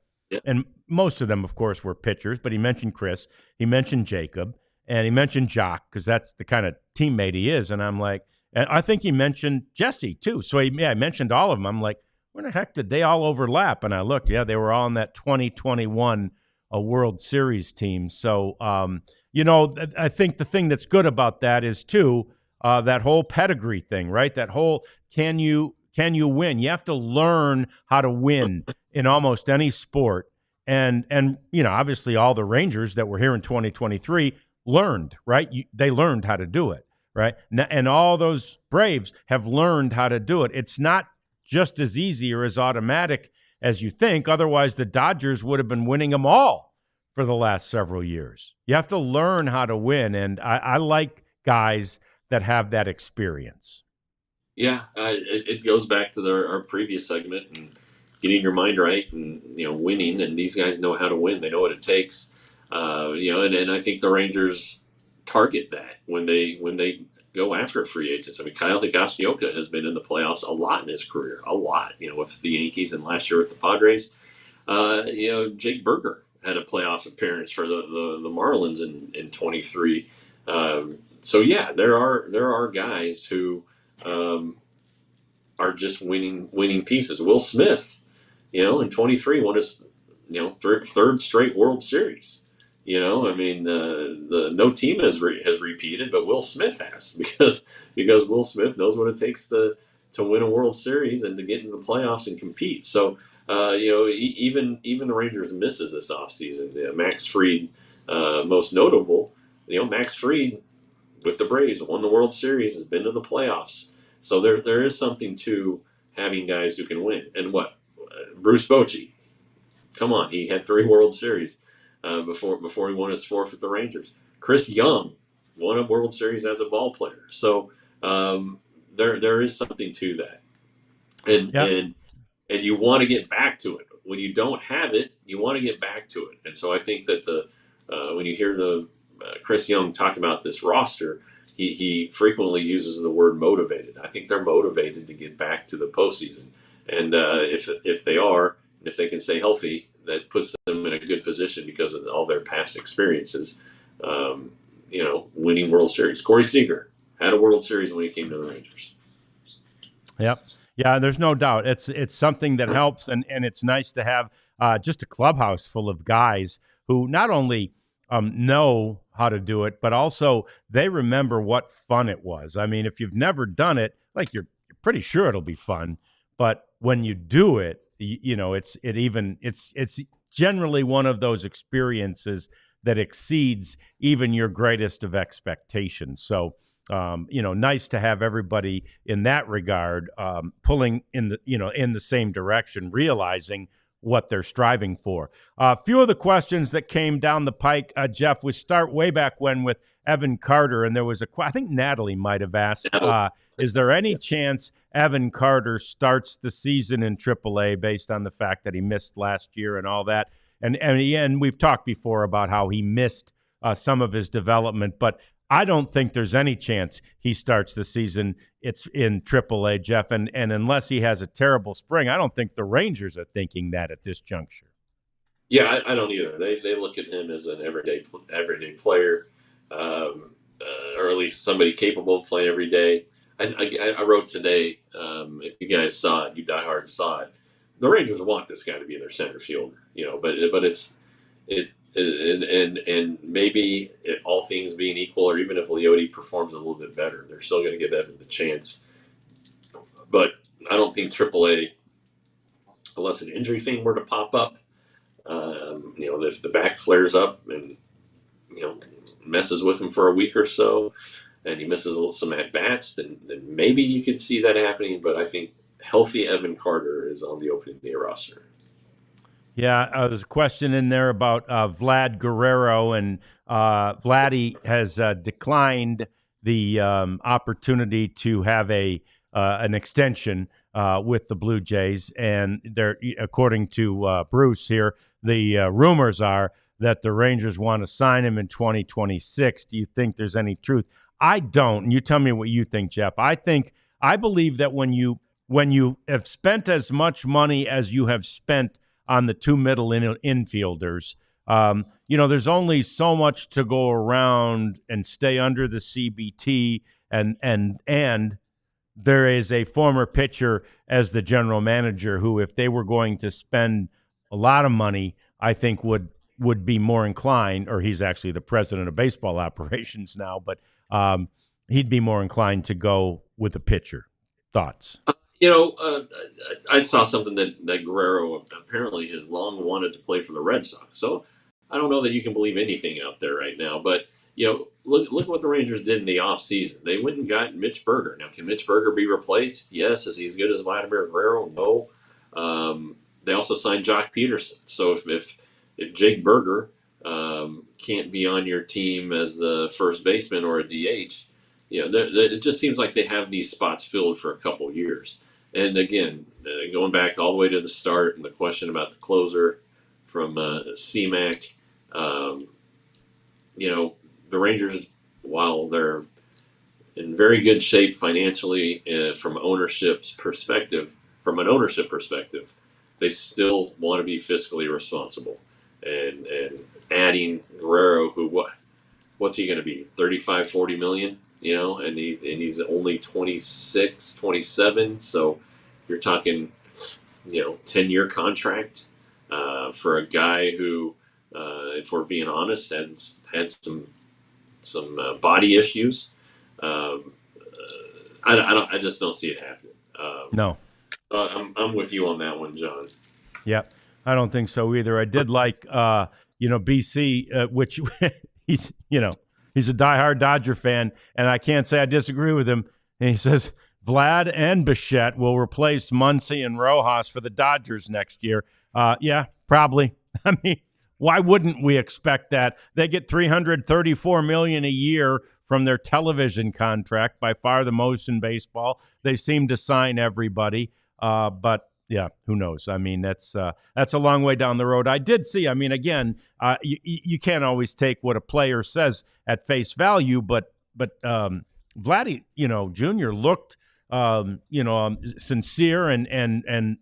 and most of them, of course, were pitchers, but he mentioned Chris, he mentioned Jacob, and he mentioned Joc, because that's the kind of teammate he is. And I'm like, and I think he mentioned Jesse too. So I mentioned all of them. I'm like, where the heck did they all overlap? And I looked, they were all in that 2021 World Series team. So, I think the thing that's good about that is too, that whole pedigree thing, right? That whole, can you win? You have to learn how to win in almost any sport. And obviously all the Rangers that were here in 2023 learned, right? They learned how to do it, right? And all those Braves have learned how to do it. It's not just as easy or as automatic as you think. Otherwise, the Dodgers would have been winning them all for the last several years. You have to learn how to win, and I like guys that have that experience. Yeah, it goes back to our previous segment and getting your mind right and winning. And these guys know how to win. They know what it takes. And I think the Rangers target that when they go after free agents. I mean, Kyle Higashioka has been in the playoffs a lot in his career, a lot. With the Yankees and last year with the Padres. Jake Berger had a playoff appearance for the Marlins in 23. So yeah, there are guys who are just winning pieces. Will Smith, in 23 won his third straight World Series. The no team has repeated, but Will Smith has because Will Smith knows what it takes to win a World Series and to get into the playoffs and compete. So even the Rangers misses this offseason. Max Fried, most notable. Max Fried with the Braves won the World Series, has been to the playoffs. So there is something to having guys who can win. And Bruce Bochy, come on, he had 3 World Series before he won his 4th with the Rangers. Chris Young won a World Series as a ball player. So there is something to that. And you want to get back to it. When you don't have it, you want to get back to it. And so I think that when you hear the Chris Young talk about this roster, he frequently uses the word motivated. I think they're motivated to get back to the postseason. And if they are, and if they can stay healthy, that puts them in a good position because of all their past experiences. winning World Series. Corey Seager had a World Series when he came to the Rangers. Yep. Yeah, there's no doubt. It's something that helps, and it's nice to have just a clubhouse full of guys who not only know how to do it, but also they remember what fun it was. I mean, if you've never done it, like you're pretty sure it'll be fun, but when you do it, it's generally one of those experiences that exceeds even your greatest of expectations. So, nice to have everybody in that regard pulling in the same direction, realizing what they're striving for. A few of the questions that came down the pike, Jeff, we start way back when with Evan Carter, and there was I think Natalie might have asked, is there any chance Evan Carter starts the season in AAA based on the fact that he missed last year and all that? And we've talked before about how he missed some of his development, but I don't think there's any chance he starts the season it's in AAA, Jeff. And unless he has a terrible spring, I don't think the Rangers are thinking that at this juncture. Yeah, I don't either. They look at him as an everyday player, or at least somebody capable of playing every day. I wrote today, if you guys saw it, you diehards saw it, the Rangers want this guy to be their center fielder, but it's and maybe all things being equal, or even if Leote performs a little bit better, they're still going to give Evan the chance. But I don't think AAA, unless an injury thing were to pop up, if the back flares up and messes with him for a week or so, and he misses some at bats, then maybe you could see that happening. But I think healthy Evan Carter is on the opening day roster. Yeah, there's a question in there about Vlad Guerrero, and Vladdy has declined the opportunity to have an extension with the Blue Jays, and according to Bruce here, the rumors are that the Rangers want to sign him in 2026. Do you think there's any truth? I don't, and you tell me what you think, Jeff. I believe that when you have spent as much money as you have spent on the two middle infielders, there's only so much to go around and stay under the CBT, and there is a former pitcher as the general manager who, if they were going to spend a lot of money, I think would be more inclined, or he's actually the president of baseball operations now, but he'd be more inclined to go with a pitcher. Thoughts? I saw something that Guerrero apparently has long wanted to play for the Red Sox. So I don't know that you can believe anything out there right now. But, look what the Rangers did in the offseason. They went and got Mitch Berger. Now, can Mitch Berger be replaced? Yes. Is he as good as Vladimir Guerrero? No. They also signed Joc Pederson. So if Jake Berger can't be on your team as the first baseman or a DH, it just seems like they have these spots filled for a couple of years. And again, going back all the way to the start and the question about the closer from CMAC, the Rangers, while they're in very good shape financially from an ownership perspective, they still want to be fiscally responsible. And adding Guerrero, what's he going to be, 35, 40 million? And he's only 26, 27. So you're talking, 10-year contract for a guy who, if we're being honest, had some body issues. I just don't see it happening. No. I'm with you on that one, John. Yep. I don't think so either. I did like, BC, which he's a diehard Dodger fan, and I can't say I disagree with him. And he says Vlad and Bichette will replace Muncy and Rojas for the Dodgers next year. Yeah, probably. I mean, why wouldn't we expect that? They get $334 million a year from their television contract, by far the most in baseball. They seem to sign everybody, but yeah, who knows? I mean, that's a long way down the road. I did see. I mean, again, you can't always take what a player says at face value, but Vladdy, Jr. looked, sincere and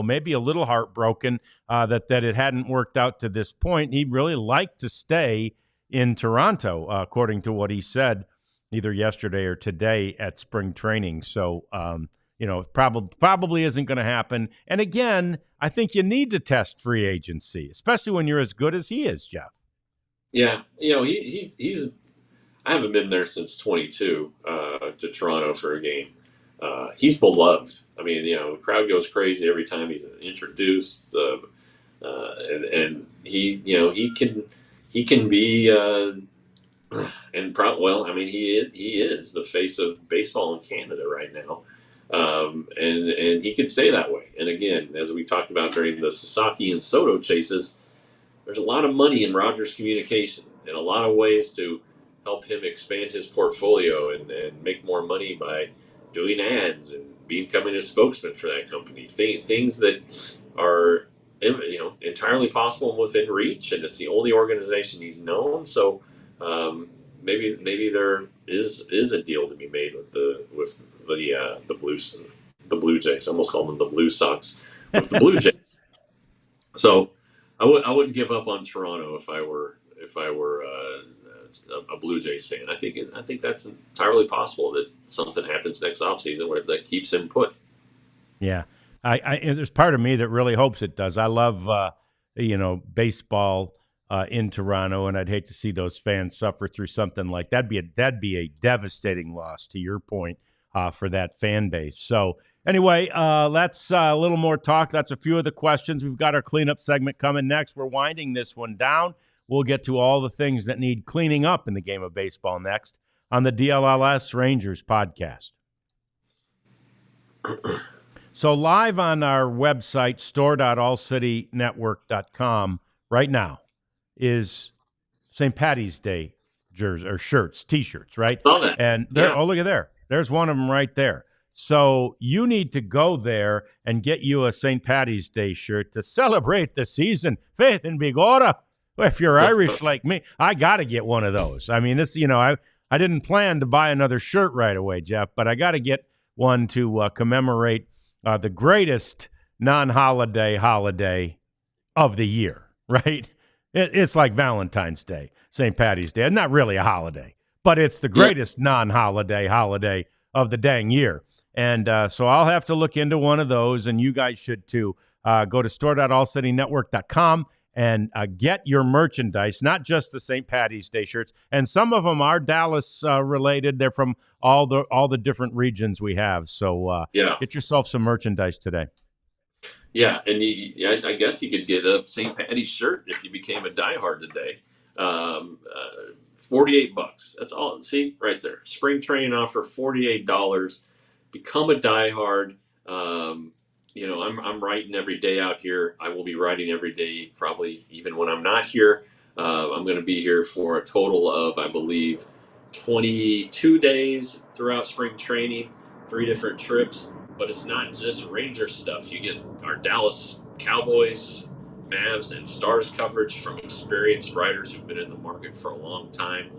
maybe a little heartbroken that it hadn't worked out to this point. He'd really like to stay in Toronto, according to what he said either yesterday or today at spring training. So, probably isn't going to happen. And again, I think you need to test free agency, especially when you're as good as he is, Jeff. Yeah, he's. I haven't been there since 22 to Toronto for a game. He's beloved. I mean, the crowd goes crazy every time he's introduced, and he can be he is the face of baseball in Canada right now, and he could stay that way. And again, as we talked about during the Sasaki and Soto chases, there's a lot of money in Rogers Communication and a lot of ways to help him expand his portfolio and make more money by doing ads and becoming a spokesman for that company. Things that are entirely possible and within reach, and it's the only organization he's known. So maybe there is a deal to be made with the Blue Jays. I almost called them the Blue Sox with the Blue Jays. So I wouldn't give up on Toronto if I were a Blue Jays fan. I think that's entirely possible that something happens next offseason where that keeps him put. Yeah, and there's part of me that really hopes it does. I love baseball in Toronto, and I'd hate to see those fans suffer through something like that. That'd be a devastating loss, to your point, for that fan base. So anyway, that's a little more talk. That's a few of the questions. We've got our cleanup segment coming next. We're winding this one down. We'll get to all the things that need cleaning up in the game of baseball next on the DLLS Rangers Podcast. So live on our website, store.allcitynetwork.com, right now is St. Patty's Day jerseys or shirts, T-shirts, right? Saw that. And there, Oh, look at there. There's one of them right there. So you need to go there and get you a St. Patty's Day shirt to celebrate the season. Faith in Bigora. If you're Irish like me, I got to get one of those. I mean, this, I didn't plan to buy another shirt right away, Jeff, but I got to get one to commemorate the greatest non-holiday holiday of the year, right? It's like Valentine's Day, St. Patty's Day. Not really a holiday, but it's the greatest non-holiday holiday of the dang year. And so I'll have to look into one of those, and you guys should too. Go to store.allcitynetwork.com and get your merchandise, not just the St. Patty's Day shirts. And some of them are Dallas related. They're from all the different regions we have. So get yourself some merchandise today. Yeah, and I guess you could get a St. Patty's shirt if you became a diehard today. $48. That's all. See right there. Spring training offer, $48. Become a diehard. I'm writing every day out here. I will be writing every day, probably even when I'm not here. I'm going to be here for a total of, I believe, 22 days throughout spring training, 3 different trips. But it's not just Ranger stuff. You get our Dallas Cowboys, Mavs, and Stars coverage from experienced writers who've been in the market for a long time.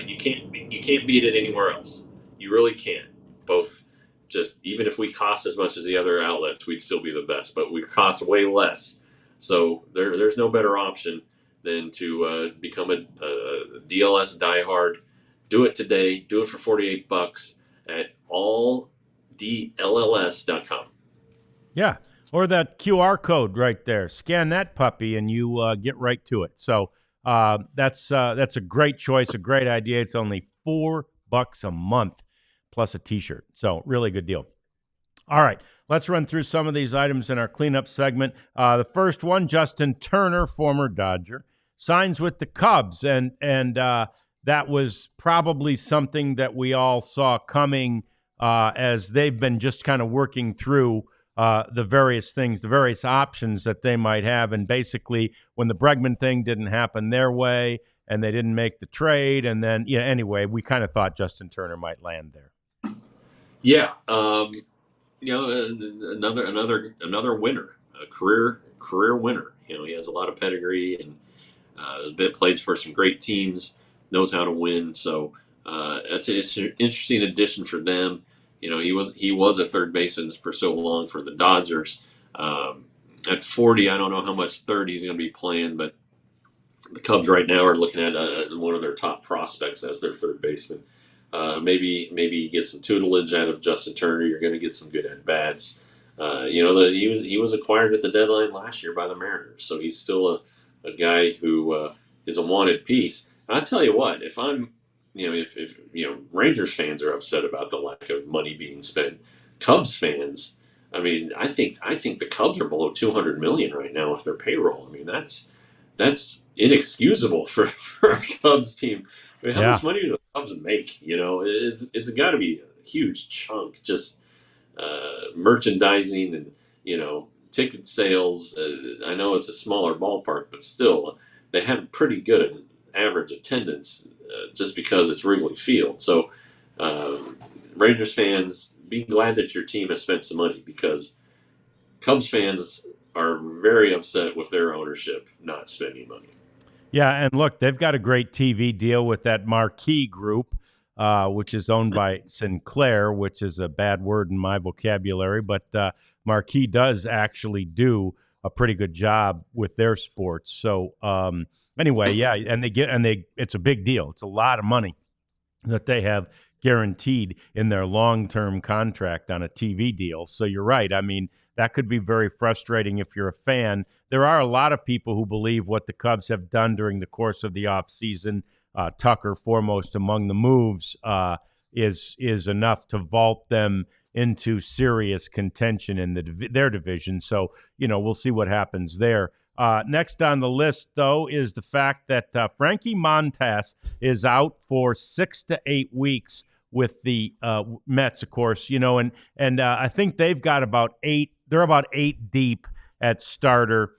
You can't beat it anywhere else. You really can't. Both. Just even if we cost as much as the other outlets, we'd still be the best, but we cost way less. So there's no better option than to become a DLS diehard. Do it today. Do it for $48 at alldlls.com. Yeah, or that QR code right there. Scan that puppy, and you get right to it. So that's a great choice, a great idea. It's only $4 a month. Plus a T-shirt. So really good deal. All right, let's run through some of these items in our cleanup segment. The first one, Justin Turner, former Dodger, signs with the Cubs. And that was probably something that we all saw coming as they've been just kind of working through the various things, the various options that they might have. And basically, when the Bregman thing didn't happen their way and they didn't make the trade, and then, anyway, we kind of thought Justin Turner might land there. Yeah, another winner, a career winner. He has a lot of pedigree and played for some great teams, knows how to win. So that's an interesting addition for them. He was a third baseman for so long for the Dodgers. At 40, I don't know how much third he's going to be playing, but The Cubs right now are looking at one of their top prospects as their third baseman. Maybe get some tutelage out of Justin Turner. You're going to get some good at bats. He was acquired at the deadline last year by the Mariners, so he's still a guy who is a wanted piece. I tell you what, if I'm, if Rangers fans are upset about the lack of money being spent, Cubs fans, I mean, I think the Cubs are below 200 million right now with their payroll. I mean, that's inexcusable for a Cubs team. I mean, how Yeah. much money do the Cubs make? It's got to be a huge chunk just merchandising and ticket sales. I know it's a smaller ballpark, but still, they have pretty good average attendance just because it's Wrigley Field. So, Rangers fans, be glad that your team has spent some money because Cubs fans are very upset with their ownership not spending money. Yeah, and look, they've got a great TV deal with that Marquee Group, which is owned by Sinclair, which is a bad word in my vocabulary, but Marquee does actually do a pretty good job with their sports. So anyway, yeah, and it's a big deal. It's a lot of money that they have guaranteed in their long-term contract on a TV deal. So you're right. I mean, that could be very frustrating if you're a fan. There are a lot of people who believe what the Cubs have done during the course of the offseason, Tucker foremost among the moves, is enough to vault them into serious contention in their division. So, we'll see what happens there. Next on the list, though, is the fact that Frankie Montas is out for 6 to 8 weeks with the Mets, of course, and I think they've got about 8. They're about 8 deep at starter,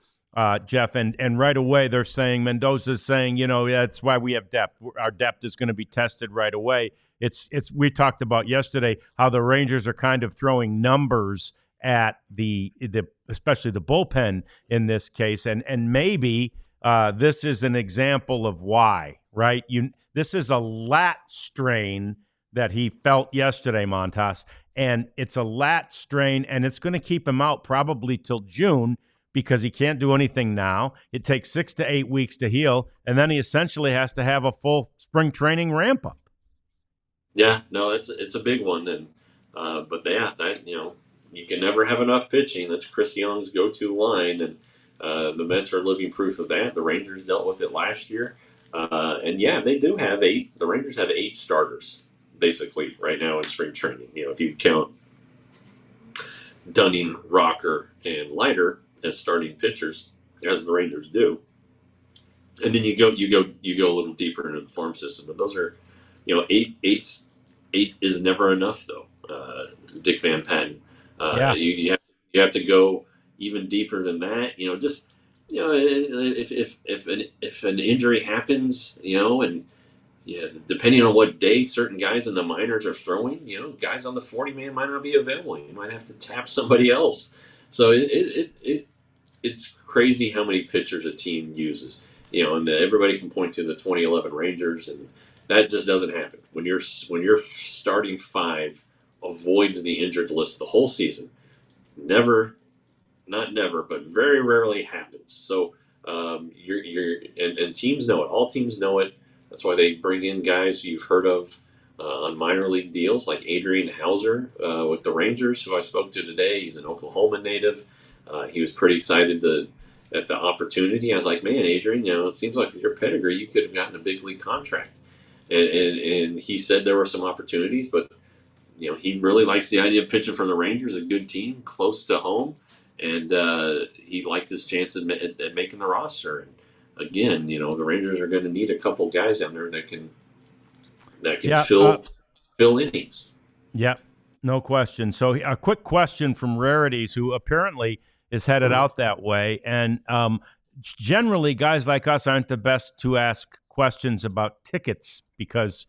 Jeff, and right away they're saying Mendoza's saying, that's why we have depth. Our depth is going to be tested right away. It's we talked about yesterday how the Rangers are kind of throwing numbers at the especially the bullpen in this case, and maybe this is an example of why, right? This is a lat strain that he felt yesterday, Montas, and it's a lat strain, and it's going to keep him out probably till June because he can't do anything now. It takes 6 to 8 weeks to heal, and then he essentially has to have a full spring training ramp up. Yeah, no, it's a big one, and you can never have enough pitching. That's Chris Young's go-to line, and the Mets are living proof of that. The Rangers dealt with it last year, and yeah, they do have 8. The Rangers have 8 starters basically right now in spring training. If you count Dunning, Rocker, and Leiter as starting pitchers, as the Rangers do, and then you go a little deeper into the farm system. But those are, 8 is never enough though. Dick Van Patten. Yeah. You have to go even deeper than that. If an injury happens, and depending on what day certain guys in the minors are throwing, guys on the 40-man might not be available. You might have to tap somebody else. So it's crazy how many pitchers a team uses. And everybody can point to the 2011 Rangers, and that just doesn't happen. When your starting 5 avoids the injured list the whole season, not never, but very rarely happens. So and teams know it. All teams know it. That's why they bring in guys you've heard of on minor league deals, like Adrian Hauser with the Rangers, who I spoke to today. He's an Oklahoma native. He was pretty excited at the opportunity. I was like, man, Adrian, it seems like with your pedigree, you could have gotten a big league contract. And he said there were some opportunities, but he really likes the idea of pitching for the Rangers, a good team, close to home, and he liked his chance at making the roster. And again, the Rangers are going to need a couple guys down there that can fill innings. Yeah, no question. So a quick question from Rarities, who apparently is headed out that way, and generally guys like us aren't the best to ask questions about tickets because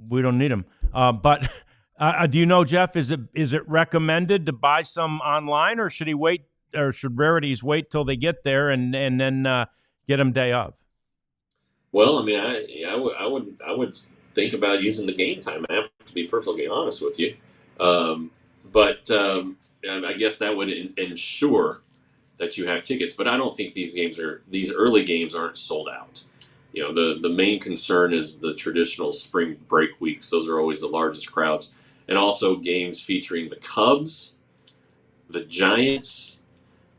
we don't need them. But do you know, Jeff, is it recommended to buy some online, or should he wait, or should Rarities wait till they get there and then get them day of? Well, I mean, I would think about using the Game Time app, to be perfectly honest with you. But I guess that would ensure that you have tickets. But I don't think these early games aren't sold out. The main concern is the traditional spring break weeks. Those are always the largest crowds, and also games featuring the Cubs, the Giants,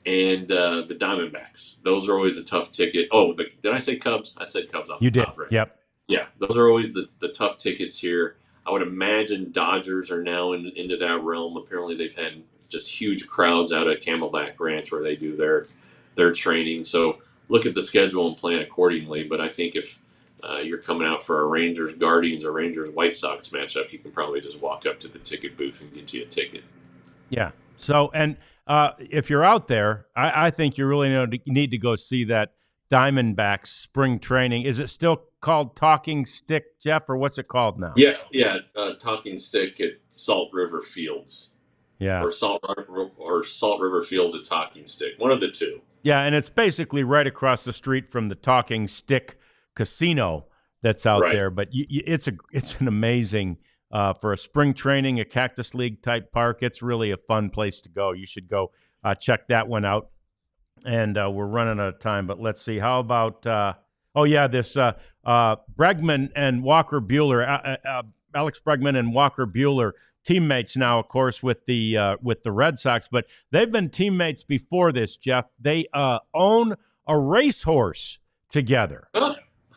and the Diamondbacks. Those are always a tough ticket. Oh, did I say Cubs? I said Cubs off You the did. top, right? Yep. Yeah, those are always the tough tickets here. I would imagine Dodgers are now into that realm. Apparently, they've had just huge crowds out at Camelback Ranch where they do their training. So look at the schedule and plan accordingly. But I think if you're coming out for a Rangers Guardians or Rangers White Sox matchup, you can probably just walk up to the ticket booth and get you a ticket. Yeah. So, and if you're out there, I think you really need to go see that Diamondbacks spring training. Is it still called Talking Stick, Jeff, or what's it called now? Yeah. Talking Stick at Salt River Fields. Yeah. Or Salt River Fields at Talking Stick. One of the two. Yeah, and it's basically right across the street from the Talking Stick Casino that's out there. But it's an amazing for a spring training, a Cactus League type park. It's really a fun place to go. You should go check that one out. And we're running out of time, but let's see. How about this Bregman and Walker Bühler, Alex Bregman and Walker Bühler, teammates now, of course, with the Red Sox, but they've been teammates before this, Jeff. They own a racehorse together.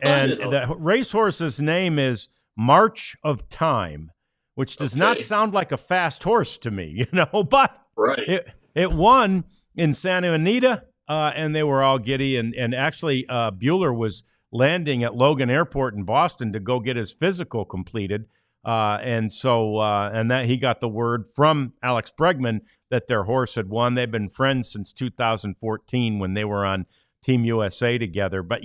And the racehorse's name is March of Time, which does not sound like a fast horse to me, but it won in Santa Anita, and they were all giddy. And actually, Bühler was landing at Logan Airport in Boston to go get his physical completed. And that he got the word from Alex Bregman that their horse had won. They've been friends since 2014 when they were on Team USA together. But,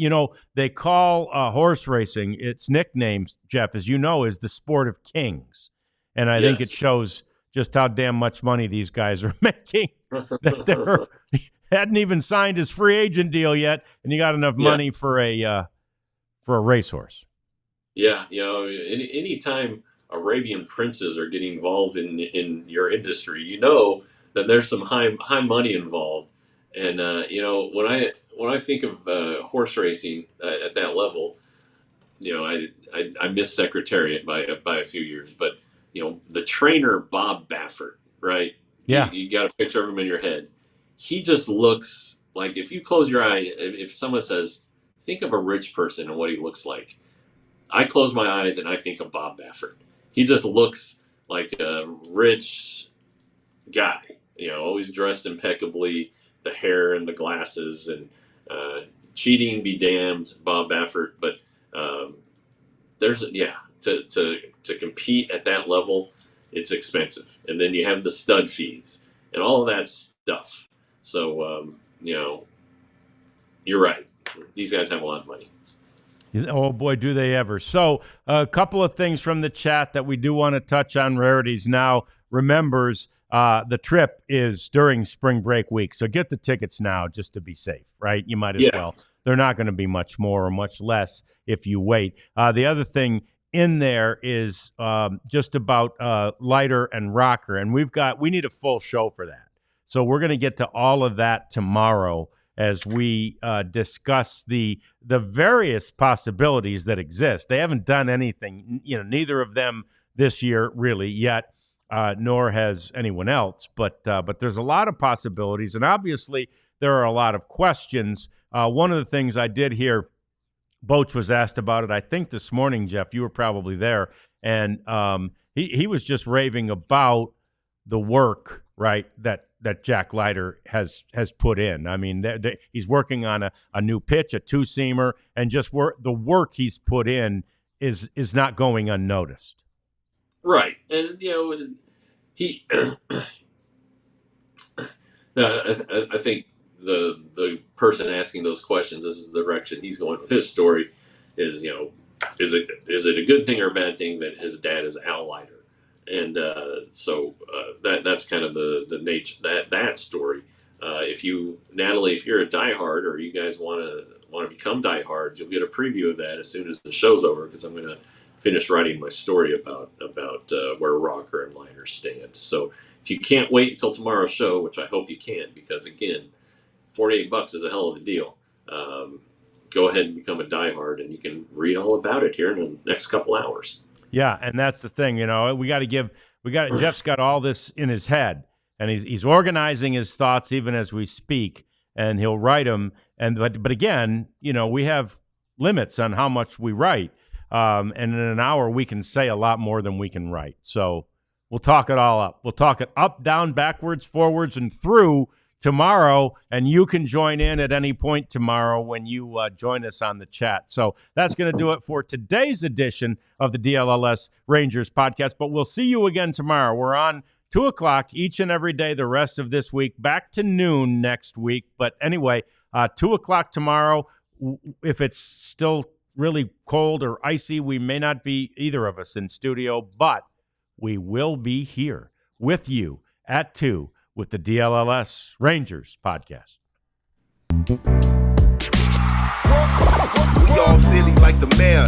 they call horse racing, its nickname, Jeff, as you know, is the sport of kings. And I think it shows just how damn much money these guys are making. That hadn't even signed his free agent deal yet, and you got enough money for a racehorse. Yeah, any time Arabian princes are getting involved in your industry, that there's some high money involved. And when I think of horse racing at that level, I miss Secretariat by a few years, but the trainer Bob Baffert, right? Yeah, you got a picture of him in your head. He just looks like, if you close your eye, if someone says, think of a rich person and what he looks like, I close my eyes and I think of Bob Baffert. He just looks like a rich guy, always dressed impeccably, the hair and the glasses, and cheating be damned, Bob Baffert. But to compete at that level, it's expensive, and then you have the stud fees and all of that stuff. So you're right. These guys have a lot of money. Oh, boy, do they ever. So a couple of things from the chat that we do want to touch on. Rarities Now remembers the trip is during spring break week. So get the tickets now just to be safe, right? You might as well. They're not going to be much more or much less if you wait. The other thing in there is just about Lighter and Rocker. And we need a full show for that. So we're going to get to all of that tomorrow as we discuss the various possibilities that exist. They haven't done anything, neither of them this year really yet, nor has anyone else. But there's a lot of possibilities, and obviously there are a lot of questions. One of the things I did hear, Boach was asked about it, I think this morning, Jeff, you were probably there, and he was just raving about the work, right, that Jack Leiter has put in. I mean, he's working on a new pitch, a two-seamer, and just the work he's put in is not going unnoticed. Right, and he. I think the person asking those questions, this is the direction he's going with his story. Is is it a good thing or a bad thing that his dad is Al Leiter? And so that's kind of the nature that story. Natalie, if you're a diehard or you guys want to become diehards, you'll get a preview of that as soon as the show's over, because I'm going to finish writing my story about where Rocker and Leiter stand. So if you can't wait until tomorrow's show, which I hope you can, because again, $48 is a hell of a deal. Go ahead and become a diehard, and you can read all about it here in the next couple hours. Yeah, and that's the thing. Jeff's got all this in his head, and he's organizing his thoughts even as we speak, and he'll write them. But again, we have limits on how much we write, and in an hour we can say a lot more than we can write. So we'll talk it all up. We'll talk it up, down, backwards, forwards, and through tomorrow, and you can join in at any point tomorrow when you join us on the chat. So that's going to do it for today's edition of the DLLS Rangers podcast, but we'll see you again tomorrow. We're on 2 o'clock each and every day the rest of this week, back to noon next week. But anyway, 2 o'clock tomorrow. If it's still really cold or icy, we may not be either of us in studio, but we will be here with you at 2 with the DLLS Rangers podcast. We all silly like the mayor.